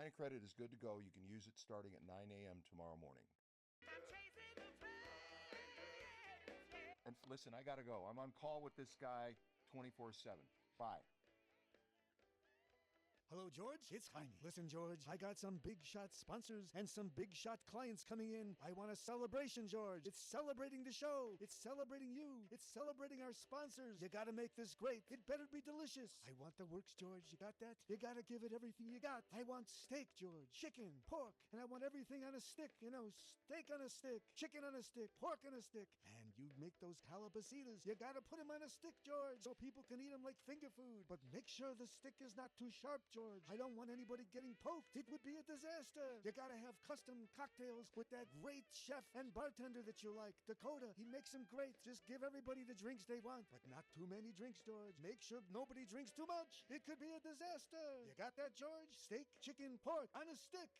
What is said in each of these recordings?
line of credit is good to go. You can use it starting at 9 a.m. tomorrow morning. And listen, I gotta go. I'm on call with this guy 24/7. Bye. Hello, George. It's Jaime. Listen, George, I got some big shot sponsors and some big shot clients coming in. I want a celebration, George. It's celebrating the show. It's celebrating you. It's celebrating our sponsors. You gotta make this great. It better be delicious. I want the works, George. You got that? You gotta give it everything you got. I want steak, George. Chicken, pork, and I want everything on a stick. You know, steak on a stick, chicken on a stick, pork on a stick. And you make those calabacitas. You gotta put them on a stick, George, so people can eat them like finger food. But make sure the stick is not too sharp, George. I don't want anybody getting poked. It would be a disaster. You gotta have custom cocktails with that great chef and bartender that you like, Dakota. He makes them great. Just give everybody the drinks they want, but not too many drinks, George. Make sure nobody drinks too much. It could be a disaster. You got that, George? Steak, chicken, pork on a stick.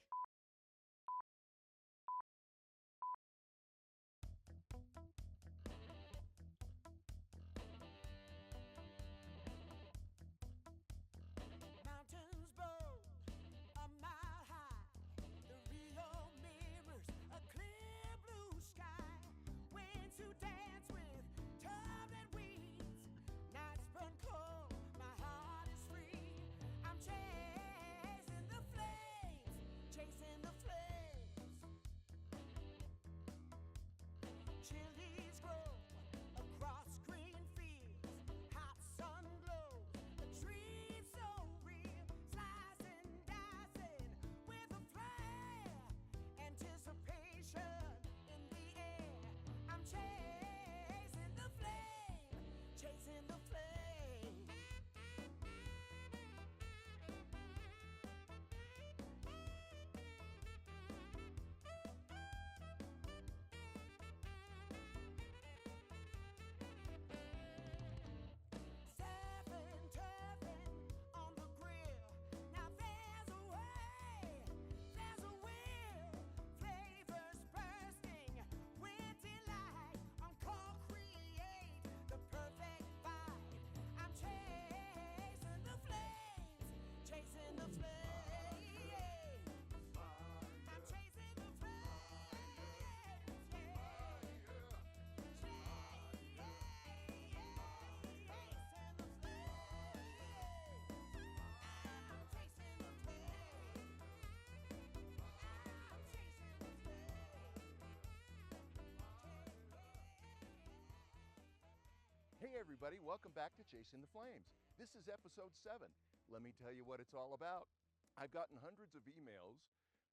Hey everybody, welcome back to Chasing the Flames. This is episode 7. Let me tell you what it's all about. I've gotten hundreds of emails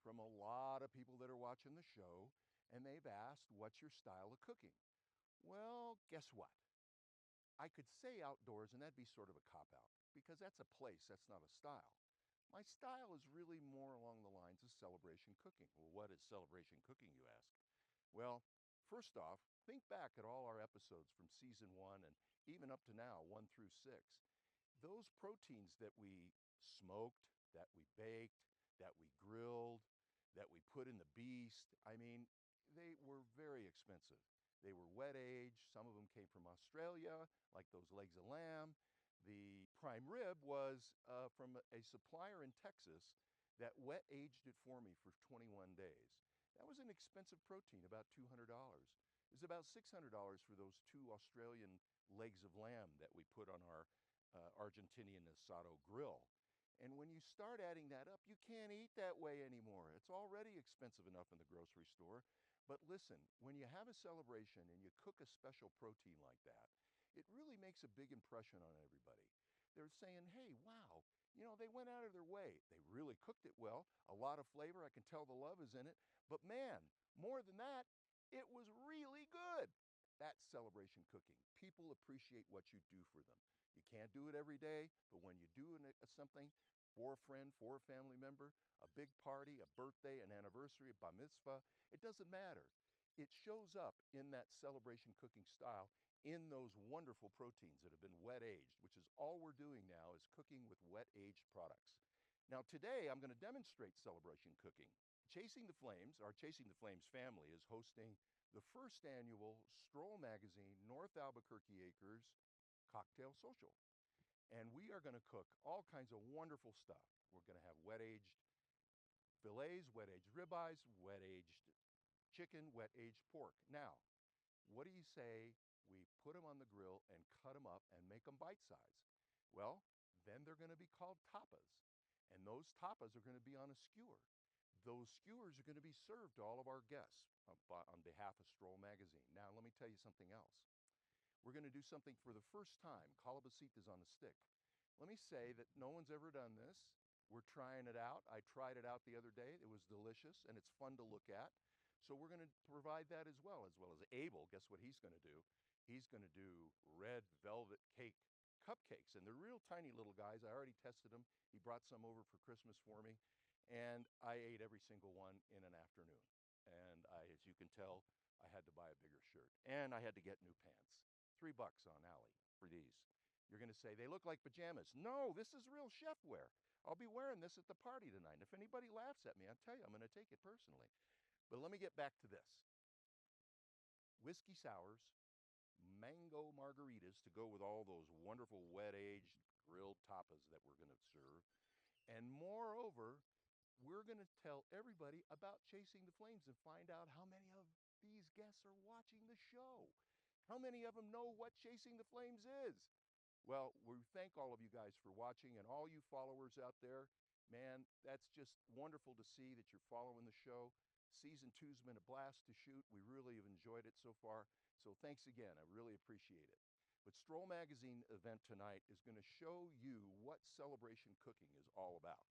from a lot of people that are watching the show, and they've asked, what's your style of cooking? Well, guess what? I could say outdoors, and that'd be sort of a cop-out, because that's a place, that's not a style. My style is really more along the lines of celebration cooking. Well, what is celebration cooking, you ask? Well, first off, think back at all our episodes from season 1 and even up to now, 1 through 6. Those proteins that we smoked, that we baked, that we grilled, that we put in the beast, I mean, they were very expensive. They were wet aged. Some of them came from Australia, like those legs of lamb. The prime rib was from a supplier in Texas that wet aged it for me for 21 days. That was an expensive protein, about $200. It was about $600 for those 2 Australian legs of lamb that we put on our Argentinian asado grill. And when you start adding that up, you can't eat that way anymore. It's already expensive enough in the grocery store. But listen, when you have a celebration and you cook a special protein like that, it really makes a big impression on everybody. They're saying, hey, wow, you know, they went out of their way. They really cooked it well, a lot of flavor. I can tell the love is in it. But man, more than that, it was really good. That's celebration cooking. People appreciate what you do for them. You can't do it every day, but when you do something for a friend, for a family member, a big party, a birthday, an anniversary, a bar mitzvah, it doesn't matter. It shows up in that celebration cooking style in those wonderful proteins that have been wet aged, which is all we're doing now is cooking with wet aged products. Now today I'm going to demonstrate celebration cooking. Chasing the Flames, our Chasing the Flames family is hosting the first annual Stroll Magazine North Albuquerque Acres Cocktail Social. And we are going to cook all kinds of wonderful stuff. We're going to have wet-aged fillets, wet-aged ribeyes, wet-aged chicken, wet-aged pork. Now, what do you say we put them on the grill and cut them up and make them bite-sized? Well, then they're going to be called tapas. And those tapas are going to be on a skewer. Those skewers are going to be served to all of our guests on behalf of Stroll Magazine. Now, let me tell you something else. We're going to do something for the first time, calabacitas on a stick. Let me say that no one's ever done this. We're trying it out. I tried it out the other day. It was delicious, and it's fun to look at. So we're going to provide that as well as Abel. Guess what he's going to do? He's going to do red velvet cake cupcakes, and they're real tiny little guys. I already tested them. He brought some over for Christmas for me, and I ate every single one in an afternoon. And as you can tell, I had to buy a bigger shirt, and I had to get new pants. $3 on Alley for these. You're going to say, they look like pajamas. No, this is real chef wear. I'll be wearing this at the party tonight. If anybody laughs at me, I'll tell you, I'm going to take it personally. But let me get back to this. Whiskey sours, mango margaritas to go with all those wonderful wet-aged grilled tapas that we're going to serve. And moreover, we're going to tell everybody about Chasing the Flames and find out how many of these guests are watching the show. How many of them know what Chasing the Flames is? Well, we thank all of you guys for watching, and all you followers out there. Man, that's just wonderful to see that you're following the show. Season 2's been a blast to shoot. We really have enjoyed it so far. So thanks again. I really appreciate it. But Stroll Magazine event tonight is going to show you what celebration cooking is all about.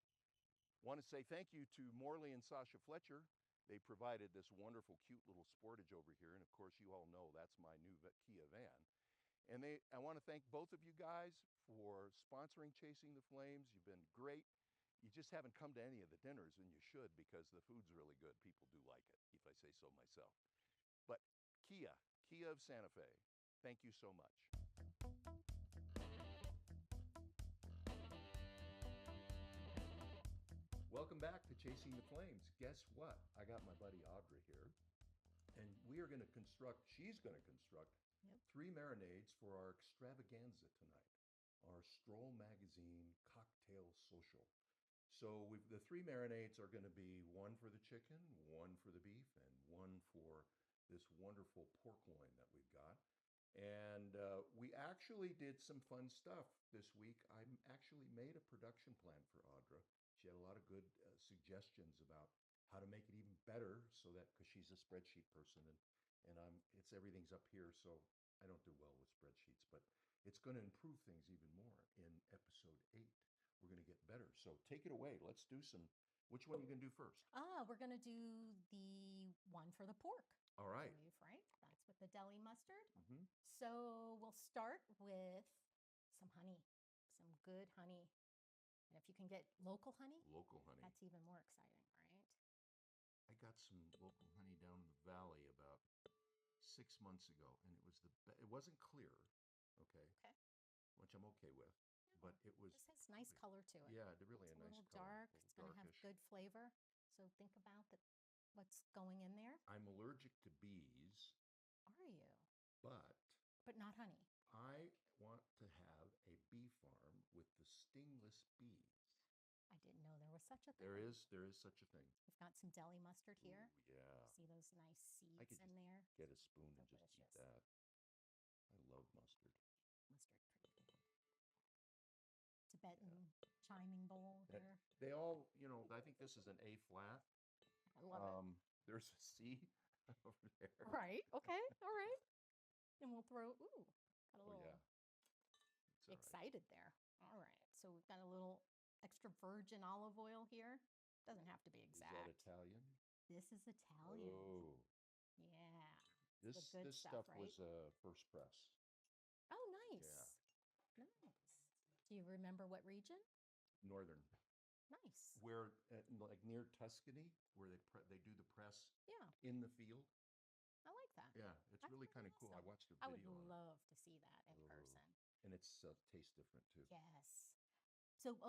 Want to say thank you to Morley and Sasha Fletcher. They provided this wonderful, cute little sportage over here. And of course, you all know that's my new Kia van. And I want to thank both of you guys for sponsoring Chasing the Flames. You've been great. You just haven't come to any of the dinners, and you should, because the food's really good. People do like it, if I say so myself. But Kia of Santa Fe, thank you so much. Welcome back to Chasing the Flames. Guess what? I got my buddy Audra here, and we are going to construct, she's going to construct, Yep. 3 marinades for our extravaganza tonight, our Stroll Magazine cocktail social. So the 3 marinades are going to be one for the chicken, one for the beef, and one for this wonderful pork loin that we've got. And we actually did some fun stuff this week. I actually made a production plan for Audra. She had a lot of good suggestions about how to make it even better, so that, because she's a spreadsheet person, and everything's up here, so I don't do well with spreadsheets, but it's going to improve things even more in episode 8. We're going to get better. So take it away. Let's do some. Which one are you going to do first? We're going to do the one for the pork. All right. Beef, right? That's with the deli mustard. Mm-hmm. So we'll start with some honey, some good honey. And if you can get local honey, that's even more exciting, right? I got some local honey down in the valley about 6 months ago, and it wasn't clear, okay, which I'm okay with, but it was. This has nice color to it. Yeah, really it's a nice little color. Dark. It's going to have good flavor. So think about what's going in there. I'm allergic to bees. Are you? But not honey. I want to have a bee farm with the stingless bees. I didn't know there was such a thing. There is such a thing. We've got some deli mustard here. Ooh, yeah. See those nice seeds I could in there? get a spoon and just eat that. I love mustard. Mustard, pretty good. Tibetan chiming bowl here. They all, I think this is an A flat. I love it. There's a C over there. Right. Okay. All right. And we'll throw, got a little excited there. All right. So we've got a little extra virgin olive oil here. Doesn't have to be exact. Is that Italian? This is Italian. Oh. Yeah. This stuff right? was first press. Oh, nice. Yeah. Nice. Do you remember what region? Northern. Nice. Where, like near Tuscany, where they do the press in the field. I like that. Yeah, it's really kind of cool. I watched a I video. would love to see that in person. And it's tastes different too. Yes. So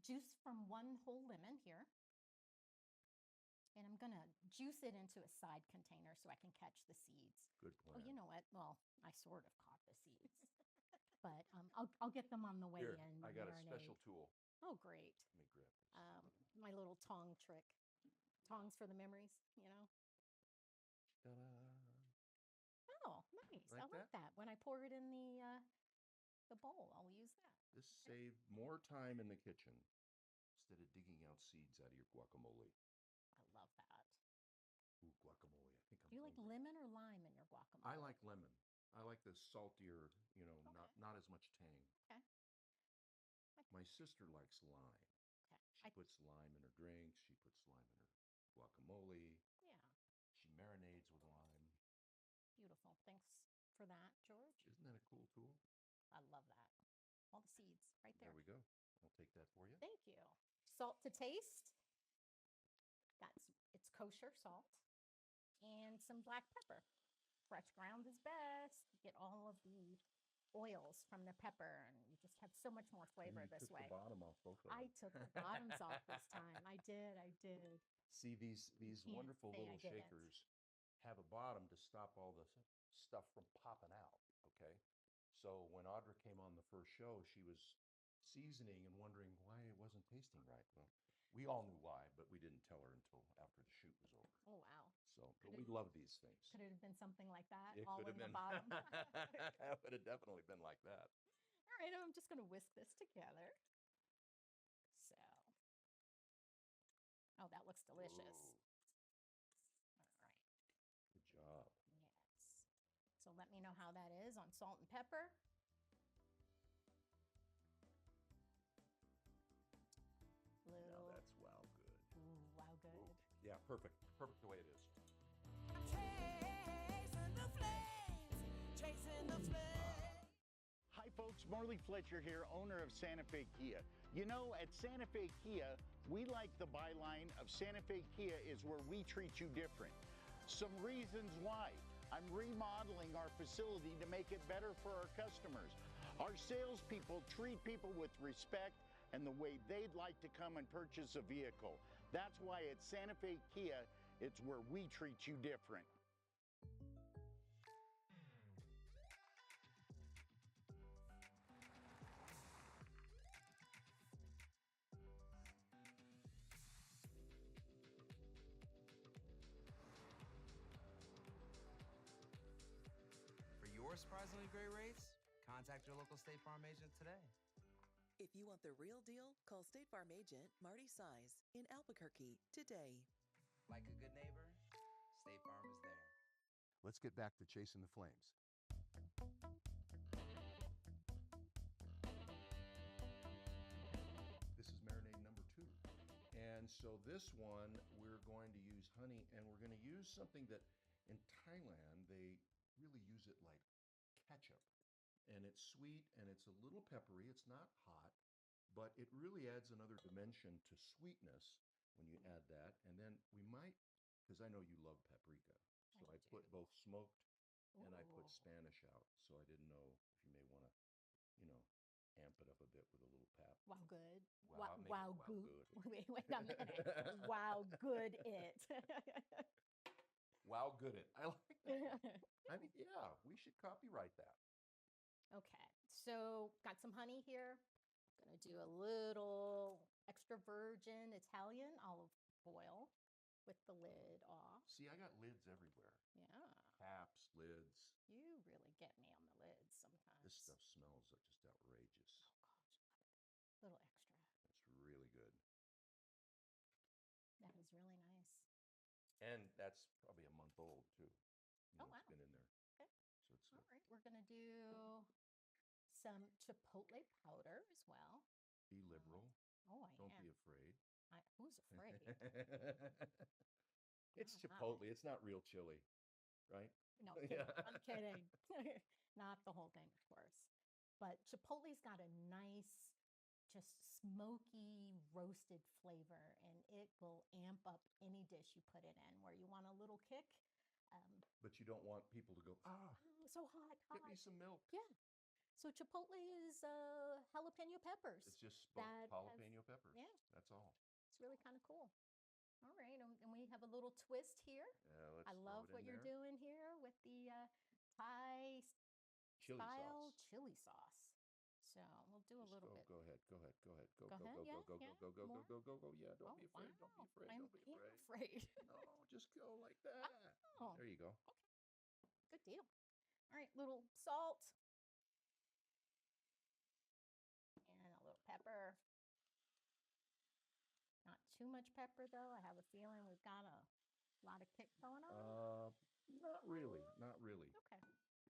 juice from 1 whole lemon here. And I'm going to juice it into a side container so I can catch the seeds. Good plan. Oh, you know what? Well, I sort of caught the seeds. But I'll get them on the way Here, in. I got a special tool. Oh, great. Let me grab this. My little tong trick. songs for the memories, you know. Ta-da. Oh, nice. I Like like that. When I pour it in the bowl, I'll use that. This saved more time in the kitchen instead of digging out seeds out of your guacamole. I love that. Ooh, guacamole. I think Do you like lemon or lime in your guacamole? I like lemon. I like the saltier, not as much tang. Okay. My sister likes lime. Okay. She puts lime in her drinks. She puts lime in her guacamole. Yeah. She marinades with lime. Beautiful. Thanks for that, George. Isn't that a cool tool? I love that. All the seeds right there. There we go. I'll take that for you. Thank you. Salt to taste. It's kosher salt. And some black pepper. Fresh ground is best. You get all of the oils from the pepper, and you just have so much more flavor this way. You took the bottom off both of them. I took the bottoms off this time. I did. See, these wonderful little shakers have a bottom to stop all the stuff from popping out, okay? So when Audra came on the first show, she was seasoning and wondering why it wasn't tasting right. Well, we all knew why, but we didn't tell her until after the shoot was over. Oh, wow. So, but we love these things. Could it have been something like that? It all could in have the been. bottom? It would have definitely been like that. All right, I'm just going to whisk this together. So, oh, that looks delicious. Ooh. All right. Good job. Yes. So let me know how that is on salt and pepper. Now that's wow good. Ooh, wow good. Ooh. Yeah, perfect. Perfect the way it is. Hi folks, Marley Fletcher here, owner of Santa Fe Kia. You know, at Santa Fe Kia, we like the byline of Santa Fe Kia is where we treat you different. Some reasons why. I'm remodeling our facility to make it better for our customers. Our salespeople treat people with respect and the way they'd like to come and purchase a vehicle. That's why at Santa Fe Kia, it's where we treat you different. For your surprisingly great rates, contact your local State Farm agent today. If you want the real deal, call State Farm agent Marty Size in Albuquerque today. Like a good neighbor, State Farm is there. Let's get back to chasing the flames. This is marinade number 2. And so this one, we're going to use honey, and we're going to use something that in Thailand, they really use it like ketchup. And it's sweet and it's a little peppery. It's not hot, but it really adds another dimension to sweetness when you add that. And then we might, because I know you love paprika, so I put both smoked and I put Spanish out. So I didn't know if you may want to, amp it up a bit with a little pap. Wow good. Wow good. good. Wait a minute. Wow good it. Wow good it. I like that. I mean, yeah, we should copyright that. Okay, so got some honey here. I'm gonna do a little extra virgin Italian olive oil with the lid off. See, I got lids everywhere. Yeah. Caps, lids. You really get me on the lids sometimes. This stuff smells just outrageous. Oh gosh, love it. A little extra. It's really good. That is really nice. And that's probably a month old too. Oh, wow. It's been in there. Okay. So it's All right, we're gonna do some chipotle powder as well. Be liberal. Oh, Don't be afraid. Who's afraid? It's chipotle. It's not real chili, right? No, kidding. I'm kidding. Not the whole thing, of course. But chipotle's got a nice, just smoky, roasted flavor, and it will amp up any dish you put it in. Where you want a little kick. But you don't want people to go, so hot. get me some milk. Yeah. So chipotle is jalapeno peppers. It's just that jalapeno peppers. Yeah. That's all. It's really kind of cool. All right, and we have a little twist here. Yeah, let's I love what you're doing here with the Thai chili style sauce. chili sauce. So we'll do a Just little bit. Go ahead. Go ahead. Go ahead. Go, Go go, ahead, go, yeah, go, go, yeah, go, go, go, more. go, go, go. Yeah, don't Oh, be afraid. Don't be wow. afraid. I Don't be am afraid. afraid. No, just go like that. Oh, There you go. okay. Good deal. All right, little salt. And a little pepper. Not too much pepper, though. I have a feeling we've got a lot of kick going on. Not really. Not really. Okay.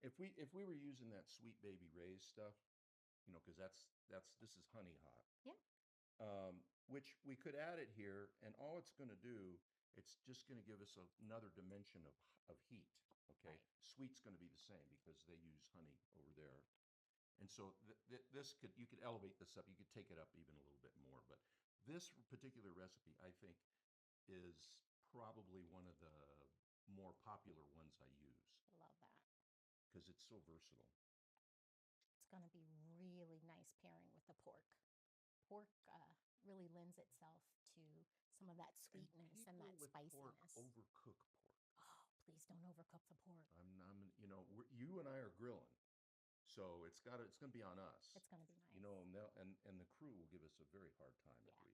If we were using that Sweet Baby Ray's stuff, you know, because this is honey hot. Yeah. Which we could add it here, and all it's going to do, it's just going to give us another dimension of heat. Okay, Right. Sweet's going to be the same because they use honey over there, and so this you could elevate this up. You could take it up even a little bit more, but this particular recipe, I think, is probably one of the more popular ones I use I love that. because it's so versatile. It's going to be really nice pairing with the pork. Pork really lends itself to some of that sweetness and that with pork spiciness. overcook pork. Oh, please don't overcook the pork. You know, you and I are grilling, so it's going to be on us. It's going to be nice. You know, and the crew will give us a very hard time if we.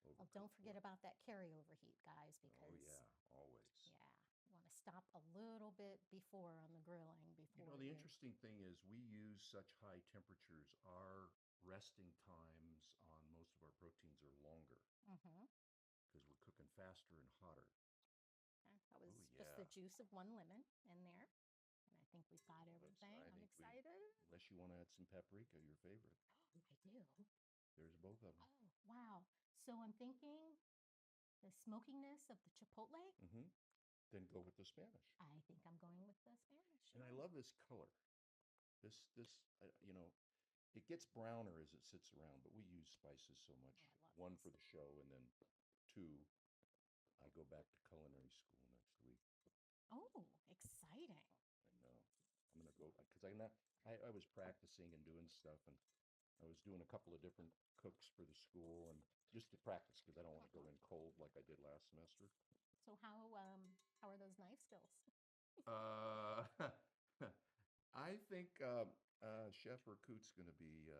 Yeah. Well, don't forget about that carryover heat, guys, because always. Yeah, you want to stop a little bit before on the grilling before. You know, the interesting thing is we use such high temperatures. Our resting times on most of our proteins are longer because we're cooking faster and hotter. That was just the juice of one lemon in there, and I think we've got everything. I'm excited. Unless you want to add some paprika, your favorite. I do. There's both of them. Oh, wow. So I'm thinking the smokiness of the chipotle. Then go with the Spanish. I think I'm going with the Spanish. And I love this color. You know, it gets browner as it sits around, but we use spices so much. One, for the show, and then two, I go back to culinary school next week. Oh, exciting. I know. I'm going to go, because I was practicing and doing stuff, and I was doing a couple of different cooks for the school, and just to practice, because I don't want to go in cold like I did last semester. So how are those knife skills? I think Chef Erkut's going to be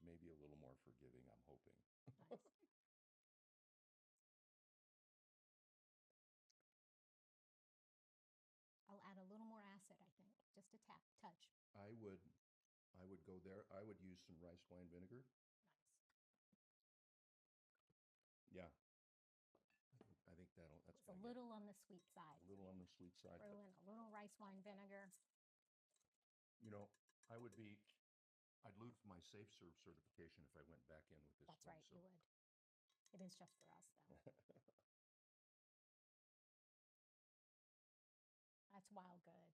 maybe a little more forgiving, I'm hoping. Nice. I'll add a little more acid, I think, just a touch. I would go there. I would use some rice wine vinegar. Nice. Yeah. I think that's a little on the sweet side. A little on the sweet side. Throw in a little rice wine vinegar. You know, I'd lose my safe serve certification if I went back in with this. That's right, you would. It is just for us, though. That's wild good.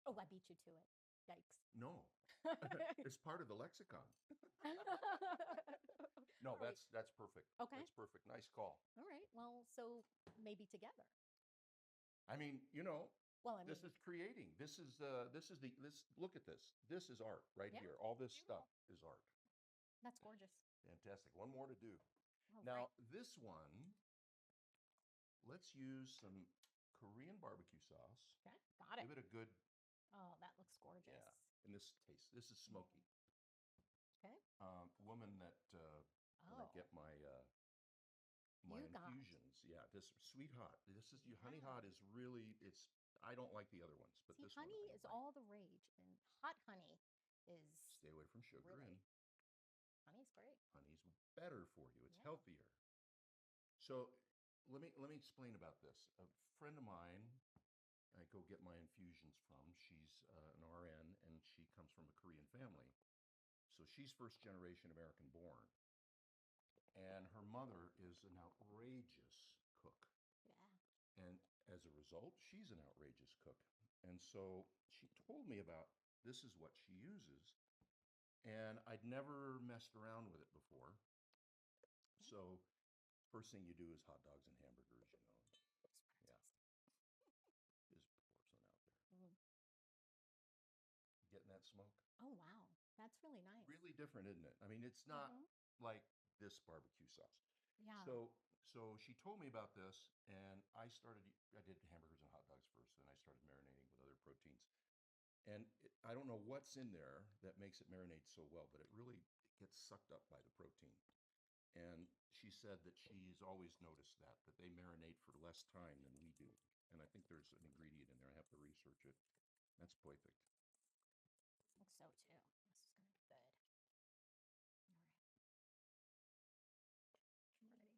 Oh, I beat you to it. Yikes. No. It's part of the lexicon. No, that's perfect. Okay. That's perfect. Nice call. All right. Well, so maybe together. I mean, you know, well, I mean, this is creating. This look at this. This is art right here. All this stuff is art. That's gorgeous. Fantastic. One more to do. All now, right. this one, let's use some Korean barbecue sauce. Okay, got it. Give it a good. Oh, that looks gorgeous. Yeah, and this is smoky. Okay. Woman that when I get my infusions, this sweet hot. This is honey hot is really I don't like the other ones, but this honey one is all the rage, and hot honey is. Stay away from sugar really, honey's great. Honey's better for you. It's healthier. So let me explain about this. A friend of mine, I go get my infusions from. She's an RN, and she comes from a Korean family. So she's first generation American born. And her mother is an outrageous cook. Yeah. And as a result, she's an outrageous cook. And so she told me about this is what she uses. And I'd never messed around with it before. So first thing you do is hot dogs and hamburgers, you know. Yeah. Just pour some out there. Getting that smoke? Oh, wow. That's really nice. Really different, isn't it? I mean, it's not like this barbecue sauce. Yeah. So she told me about this, and I did hamburgers and hot dogs first, then I started marinating with other proteins. And I don't know what's in there that makes it marinate so well, but it really gets sucked up by the protein. And she said that she's always noticed that they marinate for less time than we do. And I think there's an ingredient in there. I have to research it. That's perfect. I think so too. This is going to be good. All right. I'm ready.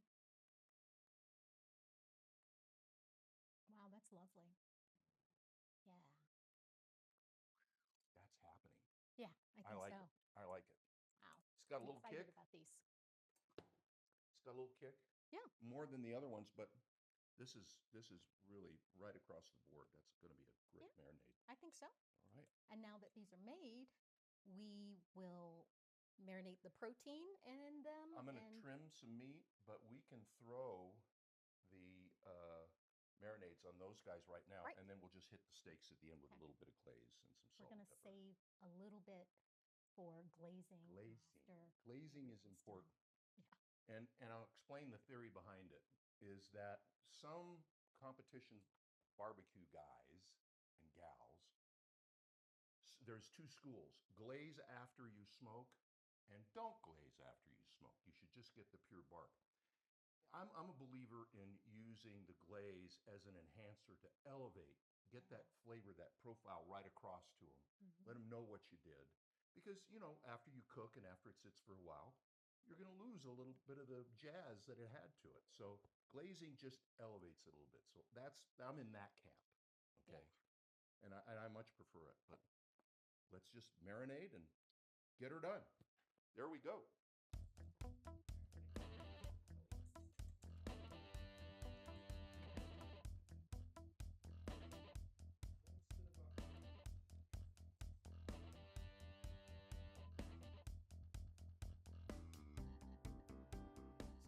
Wow, that's lovely. Yeah. That's happening. Yeah, I think like so. it. I like it. Wow. It's got a I'm little excited kick. about these. It's got a little kick. Yeah. More than the other ones, but this is really right across the board. That's going to be a great marinade. I think so. All right. And now that these are made, we will marinate the protein in them. I'm going to trim some meat, but we can throw the marinades on those guys right now, Right. and then we'll just hit the steaks at the end with a little bit of glaze and some salt. We're going to save a little bit for glazing. Glazing is important. Yeah. And I'll explain the theory behind it, is that some competition barbecue guys and gals, there's two schools: glaze after you smoke and don't glaze after you smoke. You should just get the pure bark. I'm a believer in using the glaze as an enhancer to elevate, get that flavor, that profile right across to them. Let them know what you did. Because, after you cook and after it sits for a while, you're going to lose a little bit of the jazz that it had to it. So glazing just elevates it a little bit. So I'm in that camp, okay? Yeah. And I much prefer it. But let's just marinate and get her done. There we go.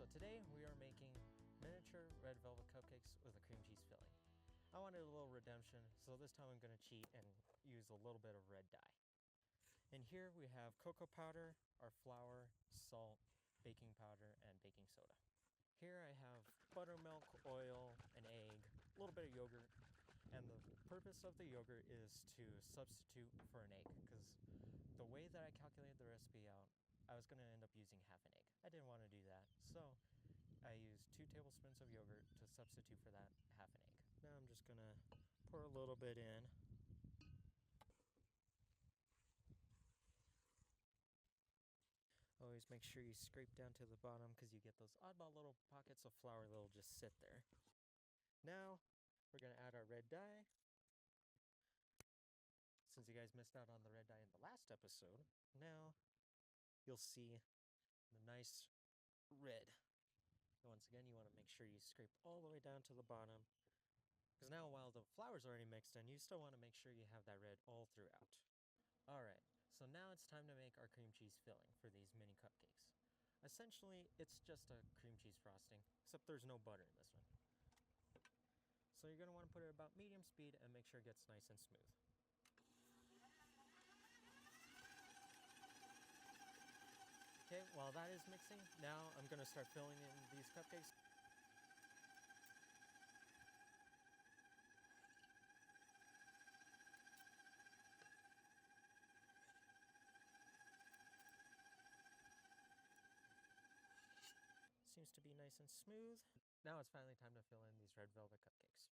Today we are making miniature red velvet cupcakes with a cream cheese filling. I wanted a little redemption, so this time I'm going to cheat and use a little bit of red dye. And here we have cocoa powder, our flour, salt, baking powder, and baking soda. Here I have buttermilk, oil, an egg, a little bit of yogurt, and the purpose of the yogurt is to substitute for an egg, because the way that I calculated the recipe out, I was going to end up using half an egg. I didn't want to do that, so I used 2 tablespoons of yogurt to substitute for that half an egg. Now I'm just going to pour a little bit in. Always make sure you scrape down to the bottom because you get those oddball little pockets of flour that'll just sit there. Now we're going to add our red dye. Since you guys missed out on the red dye in the last episode, now you'll see the nice red. Once again, you want to make sure you scrape all the way down to the bottom, because now while the flour's already mixed in, you still want to make sure you have that red all throughout. Alright, so now it's time to make our cream cheese filling for these mini cupcakes. Essentially, it's just a cream cheese frosting, except there's no butter in this one. So you're going to want to put it about medium speed and make sure it gets nice and smooth. Okay, while that is mixing, now I'm going to start filling in these cupcakes. Seems to be nice and smooth. Now it's finally time to fill in these red velvet cupcakes.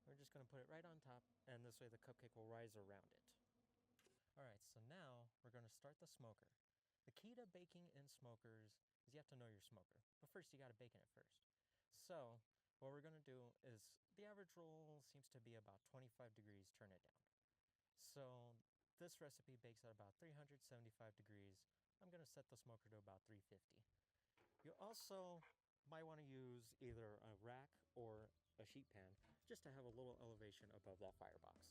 We're just going to put it right on top, and this way the cupcake will rise around it. Alright, so now we're going to start the smoker. The key to baking in smokers is you have to know your smoker. But first you got to bake in it first. So what we're going to do is the average roll seems to be about 25 degrees, turn it down. So this recipe bakes at about 375 degrees. I'm going to set the smoker to about 350. You also might want to use either a rack or a sheet pan just to have a little elevation above that firebox.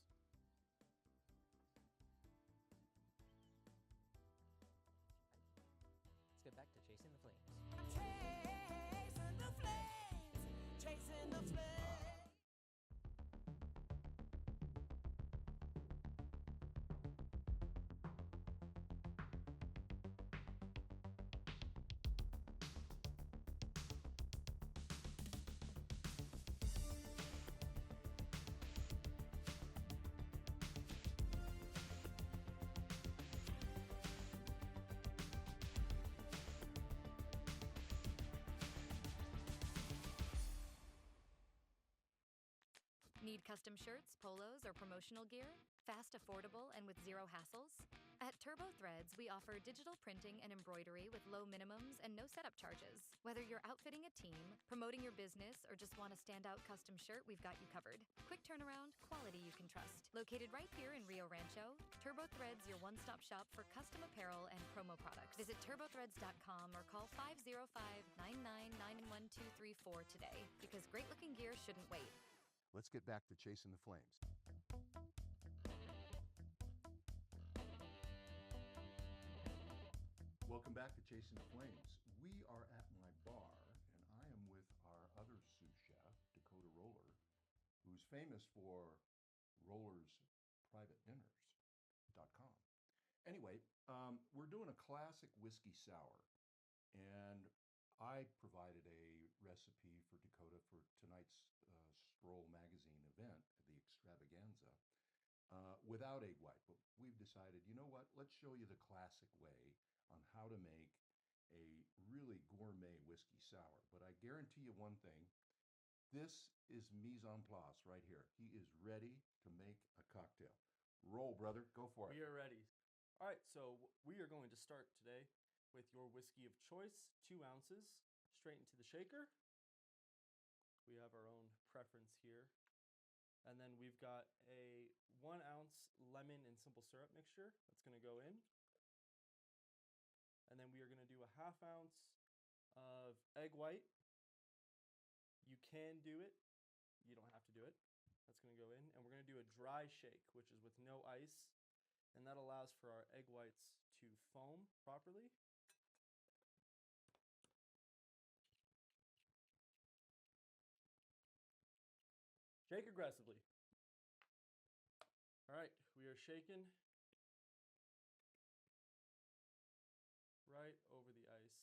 Let's get back to chasing the flames. Chasing the flames, chasing the flames. Need custom shirts, polos, or promotional gear? Fast, affordable, and with zero hassles? At Turbo Threads, we offer digital printing and embroidery with low minimums and no setup charges. Whether you're outfitting a team, promoting your business, or just want a standout custom shirt, we've got you covered. Quick turnaround, quality you can trust. Located right here in Rio Rancho, Turbo Threads, your one-stop shop for custom apparel and promo products. Visit turbothreads.com or call 505-999-1234 today, because great-looking gear shouldn't wait. Let's get back to chasing the flames. Welcome back to Chasing the Flames. We are at my bar, and I am with our other sous chef, Dakota Roller, who's famous for rollersprivatedinners.com. Anyway, we're doing a classic whiskey sour, and I provided a recipe for Dakota for tonight's Stroll magazine event, the extravaganza, without egg white. But we've decided, you know what, let's show you the classic way on how to make a really gourmet whiskey sour. But I guarantee you one thing, this is mise en place right here. He is ready to make a cocktail. Roll, brother, go for it. We are ready. All right, so we are going to start today with your whiskey of choice, 2 ounces, straight into the shaker. We have our own preference here. And then we've got a 1 ounce lemon and simple syrup mixture that's going to go in. And then we are going to do a 1/2 ounce of egg white. You can do it. You don't have to do it. That's going to go in. And we're going to do a dry shake, which is with no ice. And that allows for our egg whites to foam properly. Shake aggressively. All right, we are shaking right over the ice.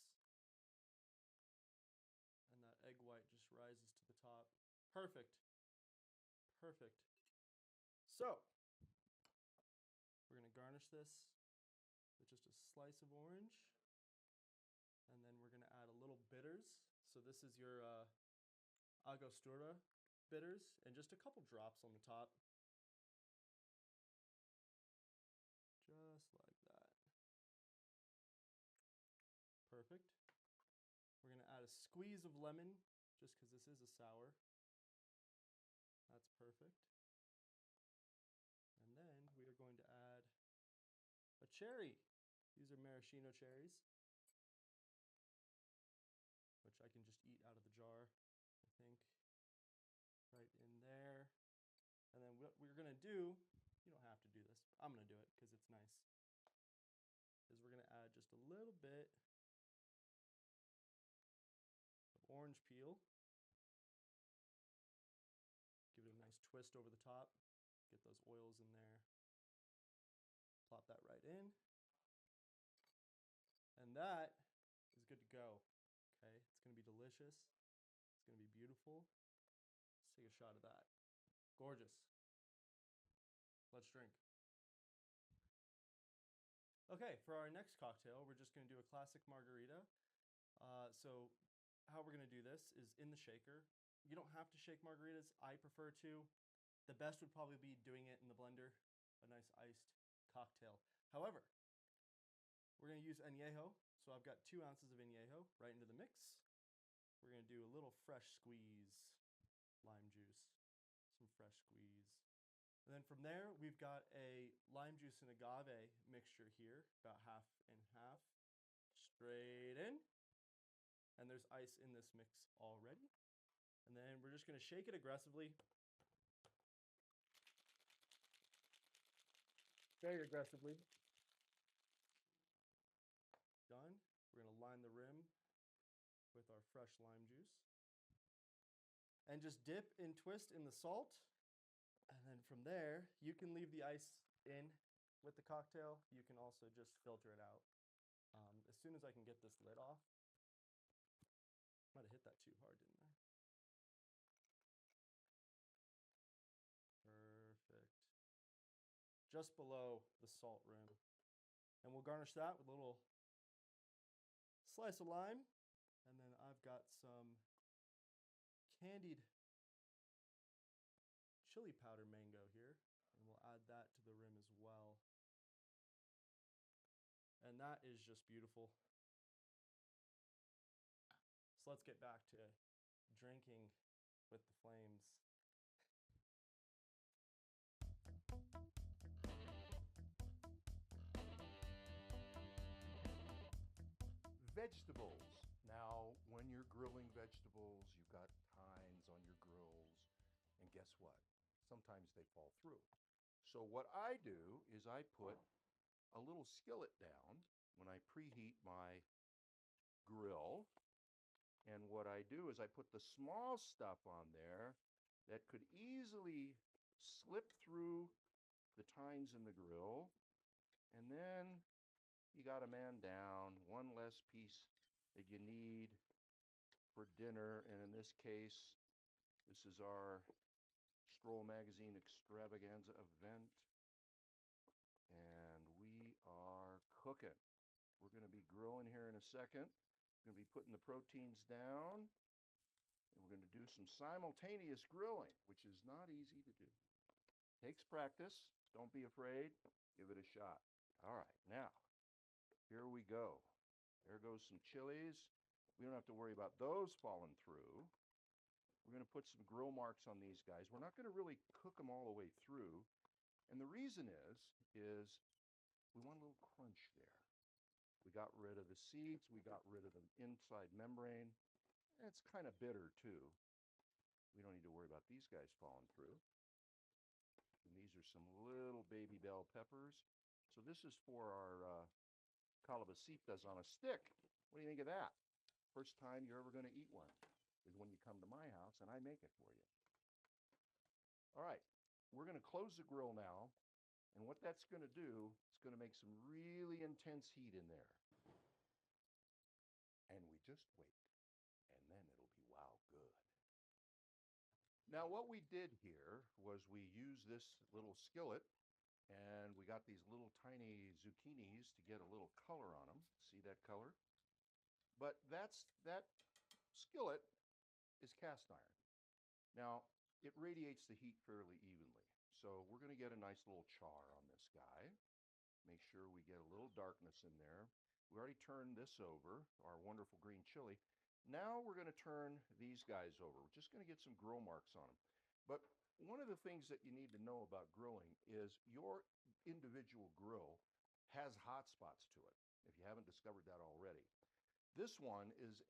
And that egg white just rises to the top. Perfect. Perfect. So, we're going to garnish this with just a slice of orange. And then we're going to add a little bitters. So this is your Angostura bitters, and just a couple drops on the top. Just like that. Perfect. We're going to add a squeeze of lemon, just because this is a sour. That's perfect. And then we are going to add a cherry. These are maraschino cherries, which I can just eat out of the jar, I think. Right in there. And then what we're going to do, you don't have to do this, I'm going to do it because it's nice, is we're going to add just a little bit of orange peel. Give it a nice twist over the top. Get those oils in there. Plop that right in. And that is good to go. Okay, it's going to be delicious. It's going to be beautiful. Let's take a shot of that. Gorgeous. Let's drink. Okay, for our next cocktail, we're just going to do a classic margarita. So how we're going to do this is in the shaker. You don't have to shake margaritas. I prefer to. The best would probably be doing it in the blender, a nice iced cocktail. However, we're going to use añejo. So I've got 2 ounces of añejo right into the mix. We're going to do a little fresh squeeze lime juice, some fresh squeeze. And then from there, we've got a lime juice and agave mixture here, about 1/2 and 1/2, straight in. And there's ice in this mix already. And then we're just going to shake it aggressively. Very aggressively. Done. We're going to line the rim with our fresh lime juice. And just dip and twist in the salt. And then from there, you can leave the ice in with the cocktail. You can also just filter it out. As soon as I can get this lid off. Might have hit that too hard, didn't I? Perfect. Just below the salt rim. And we'll garnish that with a little slice of lime. And then I've got some candied chili powder mango here, and we'll add that to the rim as well. And that is just beautiful. So let's get back to drinking with the flames. Vegetables. Now, when you're grilling vegetables, you've got tines on your grills, and guess what? Sometimes they fall through. So what I do is I put a little skillet down when I preheat my grill, and what I do is I put the small stuff on there that could easily slip through the tines in the grill, and then you got a man down, one less piece that you need for dinner. And in this case, this is our Stroll Magazine Extravaganza event, and we are cooking. We're going to be grilling here in a second. We're going to be putting the proteins down, and we're going to do some simultaneous grilling, which is not easy to do. Takes practice. Don't be afraid. Give it a shot. All right, now, here we go. There goes some chilies. We don't have to worry about those falling through. We're going to put some grill marks on these guys. We're not going to really cook them all the way through. And the reason is we want a little crunch there. We got rid of the seeds. We got rid of the inside membrane. And it's kind of bitter too. We don't need to worry about these guys falling through. And these are some little baby bell peppers. So this is for our calabacitas on a stick. What do you think of that? First time you're ever going to eat one is when you come to my house and I make it for you. All right, we're going to close the grill now, and what that's going to do is going to make some really intense heat in there. And we just wait, and then it'll be wow good. Now what we did here was we used this little skillet, and we got these little tiny zucchinis to get a little color on them. See that color? But that skillet is cast iron. Now, it radiates the heat fairly evenly. So we're going to get a nice little char on this guy. Make sure we get a little darkness in there. We already turned this over, our wonderful green chili. Now we're going to turn these guys over. We're just going to get some grill marks on them. But one of the things that you need to know about grilling is your individual grill has hot spots to it, if you haven't discovered that already. This one is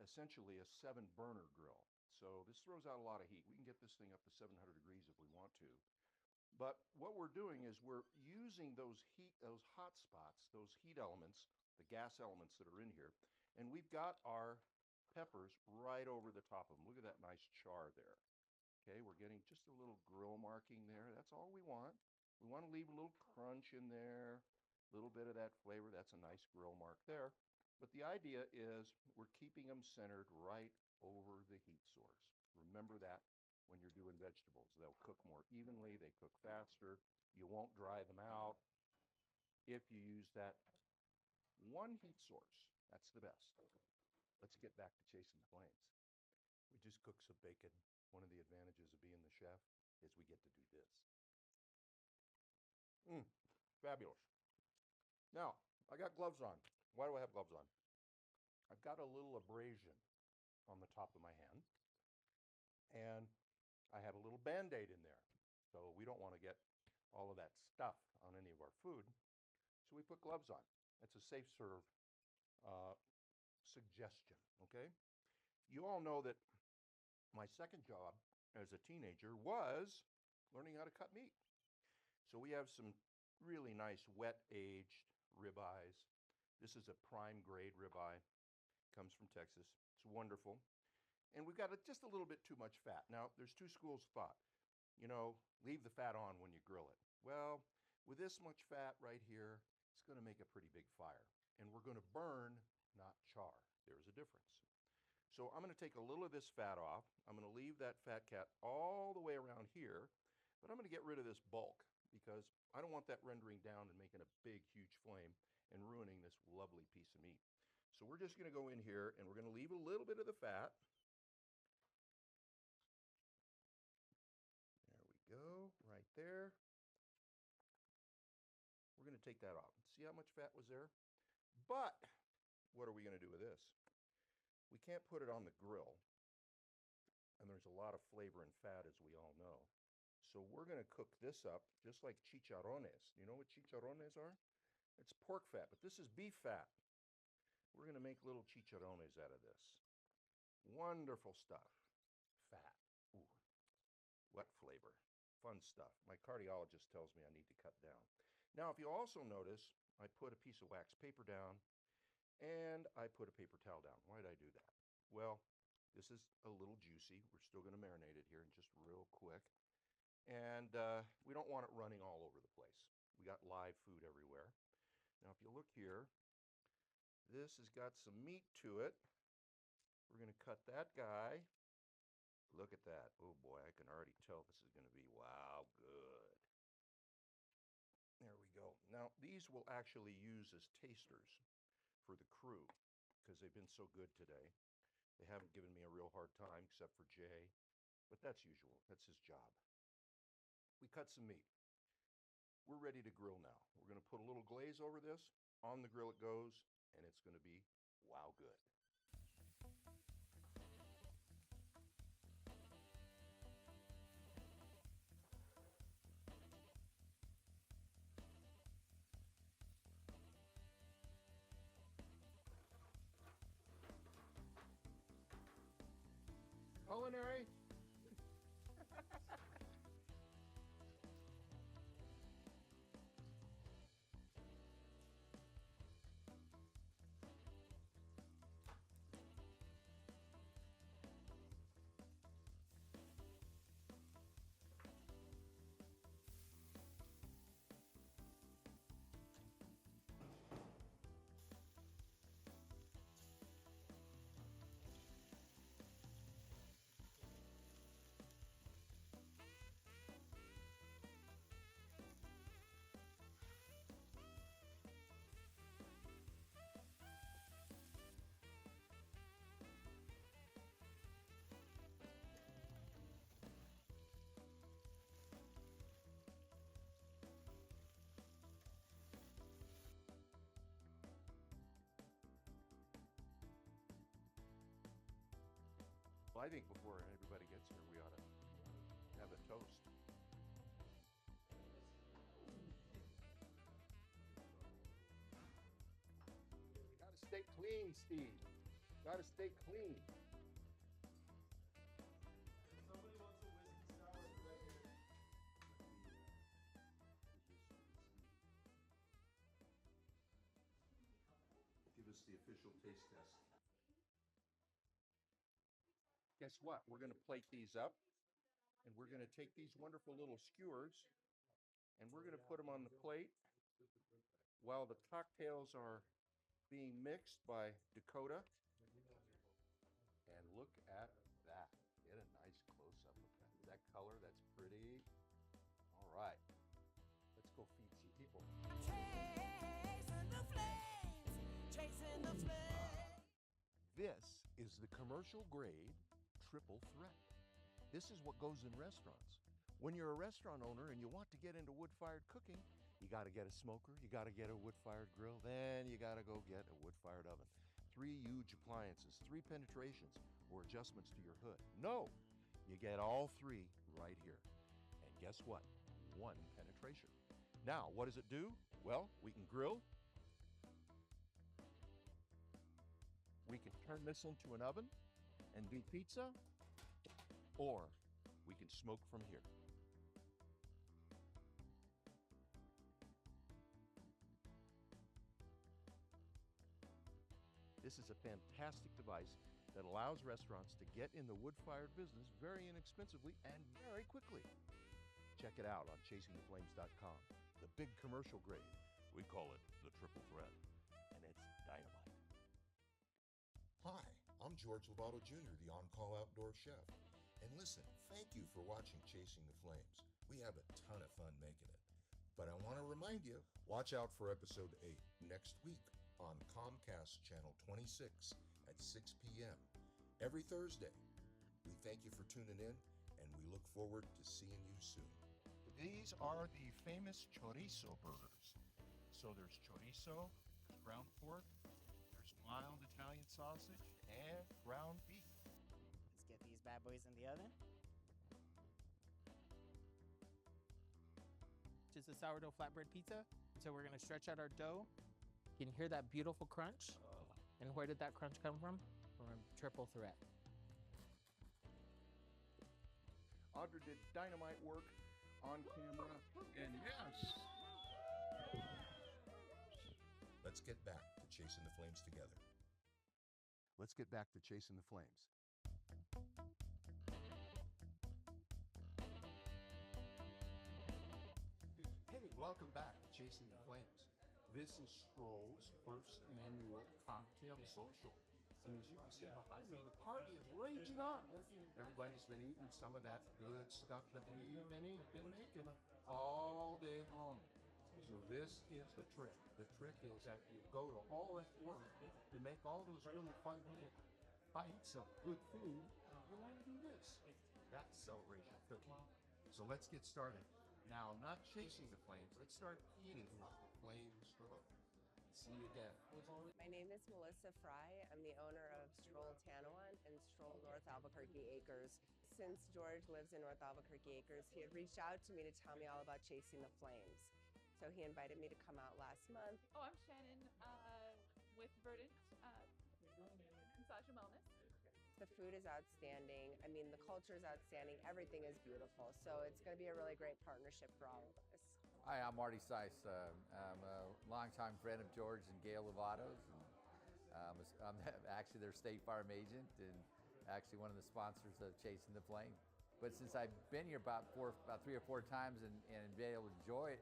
essentially a 7-burner grill. So this throws out a lot of heat. We can get this thing up to 700 degrees if we want to. But what we're doing is we're using those hot spots, those heat elements, the gas elements that are in here, and we've got our peppers right over the top of them. Look at that nice char there. Okay, we're getting just a little grill marking there. That's all we want. We want to leave a little crunch in there, a little bit of that flavor. That's a nice grill mark there. But the idea is we're keeping them centered right over the heat source. Remember that when you're doing vegetables. They'll cook more evenly, they cook faster, you won't dry them out if you use that one heat source. That's the best. Let's get back to chasing the flames. We just cooked some bacon. One of the advantages of being the chef is we get to do this. Fabulous. Now, I got gloves on. Why do I have gloves on? I've got a little abrasion on the top of my hand, and I have a little Band-Aid in there. So we don't want to get all of that stuff on any of our food. So we put gloves on. It's a safe serve suggestion, okay? You all know that my second job as a teenager was learning how to cut meat. So we have some really nice wet-aged ribeyes. This is a prime grade ribeye. Comes from Texas. It's wonderful. And we've got just a little bit too much fat. Now, there's two schools of thought. You know, leave the fat on when you grill it. Well, with this much fat right here, it's going to make a pretty big fire. And we're going to burn, not char. There's a difference. So I'm going to take a little of this fat off. I'm going to leave that fat cat all the way around here. But I'm going to get rid of this bulk because I don't want that rendering down and making a big, huge flame and ruining this lovely piece of meat. So we're just going to go in here and we're going to leave a little bit of the fat. There we right there. We're going to take that off. See how much fat was there? But what are we going to do with this? We can't put it on the grill. And there's a lot of flavor and fat, as we all know. So we're going to cook this up just like chicharrones. You know what chicharrones are? It's pork fat, but this is beef fat. We're going to make little chicharrones out of this. Wonderful stuff. Fat. Ooh. Wet flavor. Fun stuff. My cardiologist tells me I need to cut down. Now, if you also notice, I put a piece of wax paper down and I put a paper towel down. Why did I do that? Well, this is a little juicy. We're still going to marinate it here in just real quick. And we don't want it running all over the place. We got live food everywhere. Now, if you look here, this has got some meat to it. We're going to cut that guy. Look at that. Oh boy, I can already tell this is going to be wow good. There we go. Now, these we'll actually use as tasters for the crew because they've been so good today. They haven't given me a real hard time except for Jay, but that's usual. That's his job. We cut some meat. We're ready to grill now. We're going to put a little glaze over this. On the grill it goes, and it's going to be wow good. Culinary. Well, I think before everybody gets here, we ought to have a toast. Gotta stay clean, Steve. Gotta stay clean. Somebody wants a whiskey sour right here. Give us the official taste test. Guess what? We're going to plate these up, and we're going to take these wonderful little skewers, and we're going to put them on the plate while the cocktails are being mixed by Dakota. And look at that. Get a nice close-up of that. That color, that's pretty. All right. Let's go feed some people. Chasing the flames, chasing the flames. This is the commercial grade triple threat. This is what goes in restaurants. When you're a restaurant owner and you want to get into wood-fired cooking, you got to get a smoker, you got to get a wood-fired grill, then you got to go get a wood-fired oven. 3 huge appliances, 3 penetrations or adjustments to your hood. No, you get all 3 right here. And guess what? 1 penetration. Now, what does it do? Well, we can grill. We can turn this into an oven and do pizza, or we can smoke from here. This is a fantastic device that allows restaurants to get in the wood-fired business very inexpensively and very quickly. Check it out on chasingtheflames.com. The big commercial grade. We call it the triple threat, and it's dynamite. Hi, I'm George Lovato Jr., the on-call outdoor chef. And listen, thank you for watching Chasing the Flames. We have a ton of fun making it. But I want to remind you, watch out for episode 8 next week on Comcast Channel 26 at 6 p.m. every Thursday. We thank you for tuning in, and we look forward to seeing you soon. The These are the famous chorizo burgers. So there's chorizo, there's ground pork, there's mild Italian sausage, and ground beef. Let's get these bad boys in the oven. Just a sourdough flatbread pizza. So we're gonna stretch out our dough. You can hear that beautiful crunch. And where did that crunch come from? From triple threat. Audra did dynamite work on camera, and yes. Let's get back to chasing the flames together. Let's get back to chasing the flames. Hey, welcome back to Chasing the Flames. This is Stroll's first annual cocktail social. And as you can see behind me, the party is raging on. Everybody's been eating some of that good stuff that we've been making all day long. So this is the trick. The trick is that you go to all that work to make all those really fun little bites of good food. You want to do this. That's celebration cooking. So let's get started. Now, not chasing the flames. Let's start eating the flames. See you again. My name is Melissa Fry. I'm the owner of Stroll Tanawan and Stroll North Albuquerque Acres. Since George lives in North Albuquerque Acres, he had reached out to me to tell me all about chasing the flames. So he invited me to come out last month. Oh, I'm Shannon with Verdant Massage and Wellness. The food is outstanding. I mean, the culture is outstanding. Everything is beautiful. So it's going to be a really great partnership for all of us. Hi, I'm Marty Seiss. I'm a longtime friend of George and Gail Lovato's. I'm actually their State Farm agent and actually one of the sponsors of Chasing the Flame. But since I've been here about 3 or 4 times and been able to enjoy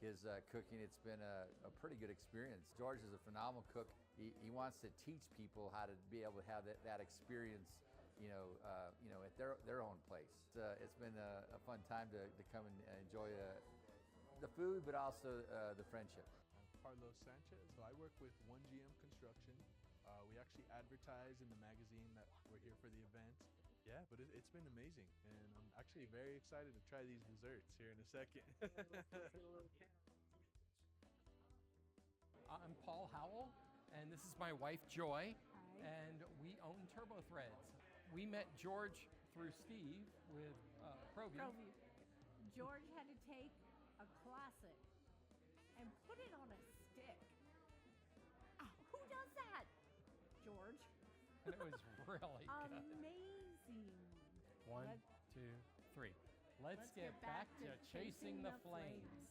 his cooking, it's been a pretty good experience. George is a phenomenal cook. He wants to teach people how to be able to have that experience, at their own place. It's been a fun time to come and enjoy the food, but also the friendship. I'm Carlos Sanchez. So I work with 1GM Construction. We actually advertise in the magazine that we're here for the event. Yeah, but it's been amazing, and I'm actually very excited to try these desserts here in a second. I'm Paul Howell, and this is my wife Joy, and we own Turbo Threads. We met George through Steve with ProView. George had to take a classic and put it on a stick. Who does that? George. And it was really good. Amazing. 1, 2, 3. Let's get back to chasing the flames.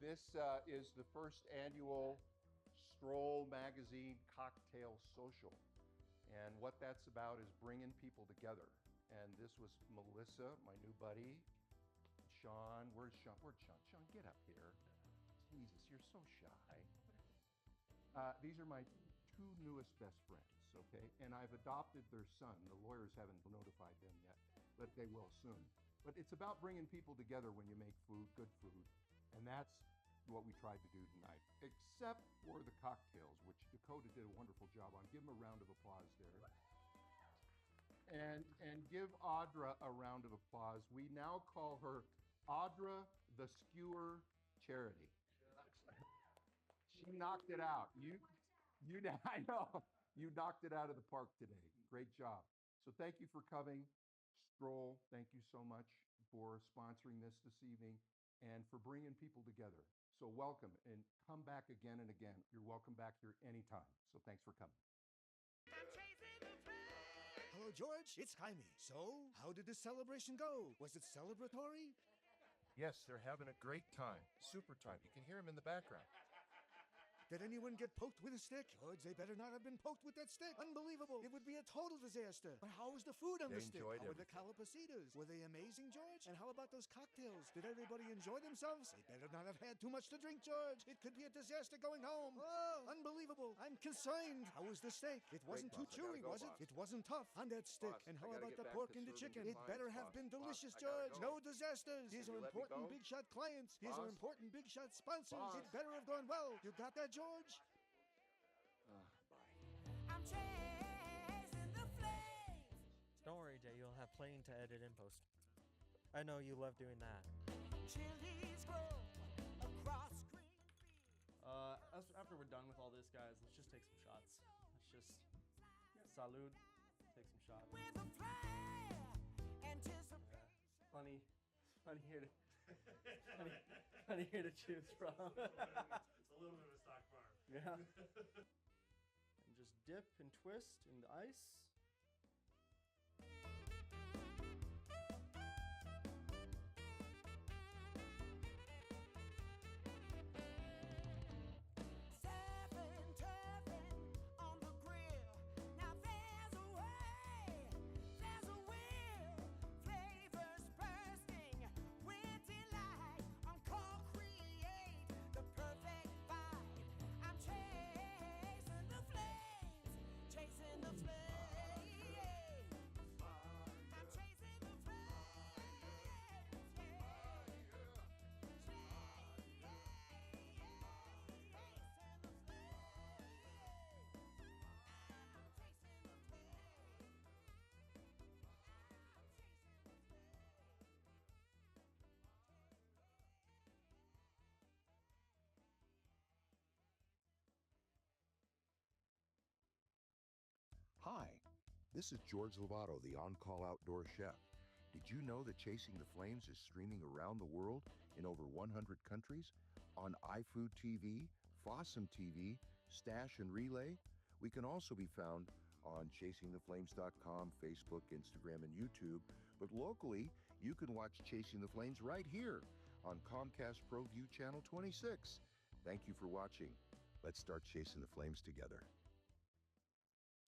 This is the first annual Stroll Magazine Cocktail Social. And what that's about is bringing people together. And this was Melissa, my new buddy. Sean, where's Sean? Sean, get up here. Jesus, you're so shy. These are my 2 newest best friends, okay? And I've adopted their son. The lawyers haven't notified them yet, but they will soon. But it's about bringing people together when you make food, good food. And that's what we tried to do tonight, except for the cocktails, which Dakota did a wonderful job on. Give them a round of applause there. And give Audra a round of applause. We now call her Audra the Skewer Charity. She knocked it out. I know. You knocked it out of the park today. Great job. So thank you for coming. Stroll, thank you so much for sponsoring this evening and for bringing people together. So welcome and come back again and again. You're welcome back here anytime. So thanks for coming. Hello, George. It's Jaime. So, how did the celebration go? Was it celebratory? Yes, they're having a great time. Super time. You can hear them in the background. Did anyone get poked with a stick? George, they better not have been poked with that stick. Unbelievable. It would be a total disaster. But how was the food on the stick? How were the calabacitas? Were they amazing, George? And how about those cocktails? Did everybody enjoy themselves? They better not have had too much to drink, George. It could be a disaster going home. Oh, unbelievable. I'm concerned. How was the steak? It wasn't too chewy, was it? It wasn't tough on that stick. And how about the pork and the chicken? It better have been delicious, George. No disasters. These are important big shot clients. These are important big shot sponsors. It better have gone well. You got that, George? I'm chasing the flames. Don't worry, Jay. You'll have plenty to edit in post. I know you love doing that. chilies grow across green. After we're done with all this, guys, let's just take some shots. Let's just salud. Take some shots. With a flair, anticipation. Plenty here to plenty here to choose from. It's a little bit of a stock farm. Yeah. And just dip and twist in the ice. On the grill. Now there's a way, there's a will. Flavors bursting with delight. On call, create the perfect bite. I'm chasing the flames, chasing the flames. I'm chasing the Hi, this is George Lovato, the on-call outdoor chef. Did you know that Chasing the Flames is streaming around the world in over 100 countries? On iFood TV, Fossum TV, Stash and Relay? We can also be found on chasingtheflames.com, Facebook, Instagram, and YouTube. But locally, you can watch Chasing the Flames right here on Comcast ProView Channel 26. Thank you for watching. Let's start chasing the flames together.